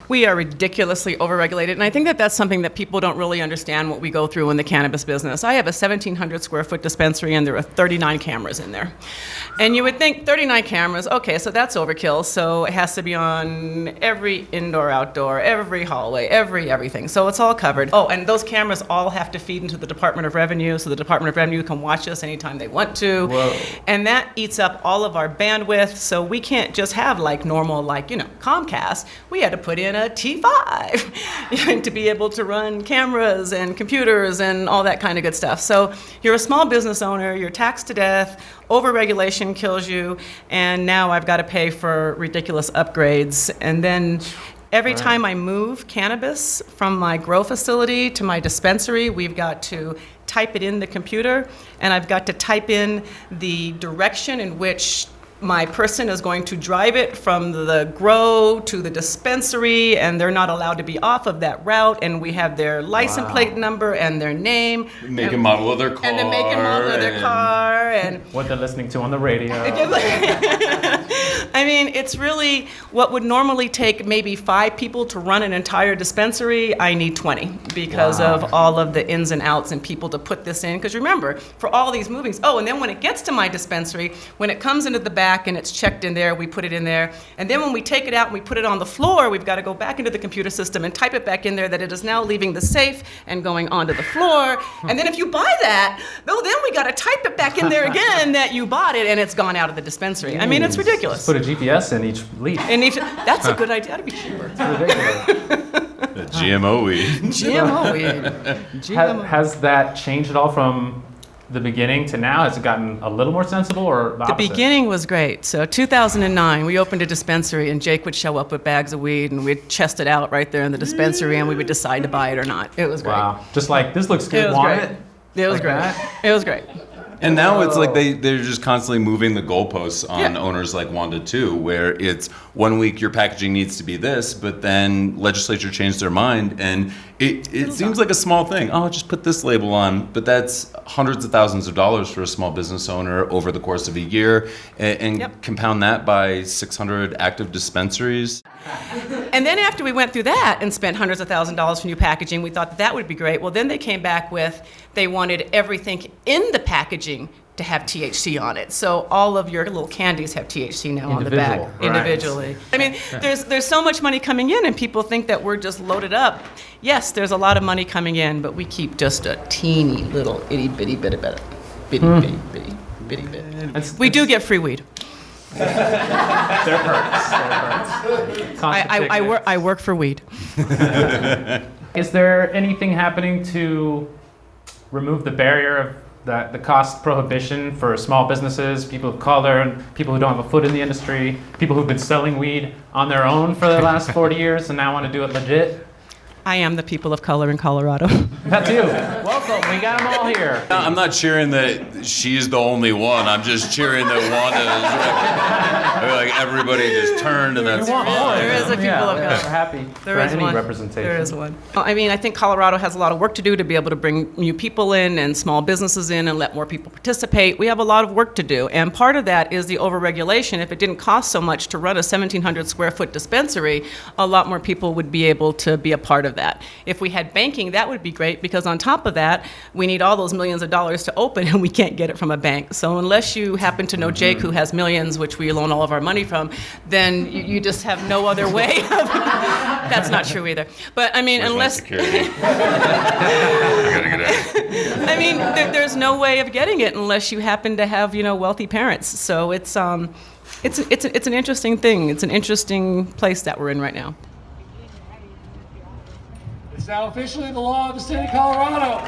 We are ridiculously overregulated, and I think that that's something that people don't really understand what we go through in the cannabis business. I have a 1,700 square foot dispensary, and there are 39 cameras in there. And you would think 39 cameras, okay, so that's overkill, so it has to be on every indoor, outdoor, every hallway, everything. So it's all covered. Oh, and those cameras all have to feed into the Department of Revenue, so the Department of Revenue can watch us anytime they want to. Whoa. And that eats up all of our bandwidth, so we can't just have like normal, like, Comcast. We had to put in a T5 to be able to run cameras and computers and all that kind of good stuff. So you're a small business owner, you're taxed to death, overregulation kills you, and now I've got to pay for ridiculous upgrades. And then every time I move cannabis from my grow facility to my dispensary, we've got to type it in the computer, and I've got to type in the direction in which my person is going to drive it from the grow to the dispensary, and they're not allowed to be off of that route, and we have their license plate number and their name. Make and model of their car. And the make and model of their car. And what they're listening to on the radio. I mean, it's really what would normally take maybe 5 people to run an entire dispensary. I need 20 because of all of the ins and outs and people to put this in. Because remember, for all these movings, and then when it gets to my dispensary, when it comes into the back and it's checked in there, we put it in there. And then when we take it out and we put it on the floor, we've got to go back into the computer system and type it back in there that it is now leaving the safe and going onto the floor. And then if you buy that, then we got to type it back in there again that you bought it and it's gone out of the dispensary. I mean, it's ridiculous. Just put a GPS in each leaf. That's a good idea. That'd be cheaper. It's ridiculous. The GMO weed. GMO weed. Has that changed at all from the beginning to now? Has it gotten a little more sensible, or the opposite? The beginning was great. So 2009, we opened a dispensary, and Jake would show up with bags of weed, and we'd chest it out right there in the dispensary, and we would decide to buy it or not. It was great. Wow. Just like, this looks good, want it? It was great. It was great. And now it's like they're just constantly moving the goalposts on owners like Wanda too, where it's 1 week your packaging needs to be this, but then legislature changed their mind, and it seems like a small thing. Oh, just put this label on, but that's hundreds of thousands of dollars for a small business owner over the course of a year, and compound that by 600 active dispensaries. And then after we went through that and spent hundreds of thousands of dollars for new packaging, we thought that would be great. Well, then they came back with, they wanted everything in the packaging to have THC on it. So all of your little candies have THC now on the bag, individually. I mean, there's so much money coming in, and people think that we're just loaded up. Yes, there's a lot of money coming in, but we keep just a teeny little itty bitty bit of it. Bitty bit. We do get free weed. They're perks. I work for weed. Is there anything happening to remove the barrier of the cost prohibition for small businesses, people of color, people who don't have a foot in the industry, people who've been selling weed on their own for the last 40 years and now want to do it legit? I am the people of color in Colorado. That too. Welcome. We got them all here. I'm not cheering that she's the only one. I'm just cheering that Wanda is like everybody just turned, and that's fine. There is a people of color. We're happy There is any one. representation. There is one. I mean, I think Colorado has a lot of work to do to be able to bring new people in and small businesses in and let more people participate. We have a lot of work to do, and part of that is the overregulation. If it didn't cost so much to run a 1,700 square foot dispensary, a lot more people would be able to be a part of that. If we had banking, that would be great, because on top of that, we need all those millions of dollars to open, and we can't get it from a bank. So unless you happen to know Jake, who has millions, which we loan all of our money from, then you just have no other way of... That's not true either. But I mean, unless... I gotta get out. I mean, there's no way of getting it unless you happen to have, wealthy parents. So it's an interesting thing. It's an interesting place that we're in right now. It's now officially the law of the state of Colorado.